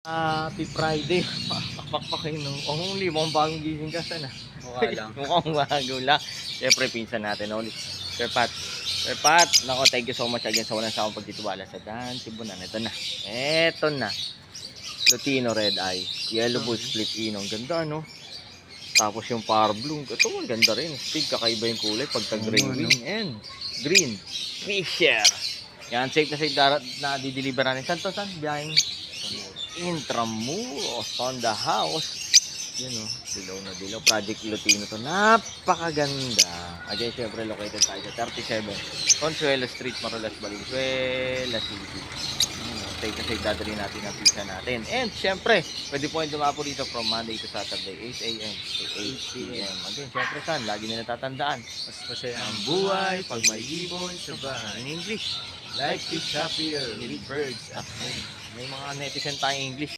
Happy Friday. Pakpakin nung only mukhang bagong gising ka sana. Mukha lang. Mukhang bago lang. Siyempre, pinsan natin ulit. Sir Pat. Sir Pat, nako, thank you so much again sa walang sawang pagtitiwala sa Dan Sibunan. Ito na. Ito na. Lutino Red Eye. Yellow Bull Split Ino. Ang ganda, no? Tapos yung Power Bloom. Ito, ang ganda rin. Speed, kakaiba yung kulay. Pagka gray wing and green. Fisher. Yan, safe na dideliver natin. Saan to, saan? Biyaheng Intramuros on the house. Yun o, dilaw na dilaw. Project Lutino to. Napakaganda. Again, syempre located tayo sa 37 Consuelo Street, Marolas, Valenzuela City. Take na safe dadali natin ang pizza natin. And syempre, pwede po yung dumapo dito from Monday to Saturday, 8 a.m. to 8 p.m. Again, syempre saan? Lagi nila tatandaan. Mas masaya ang buhay pag may ibon sa bahay. In English, life is happier with birds at home. May mga netizen tayong English.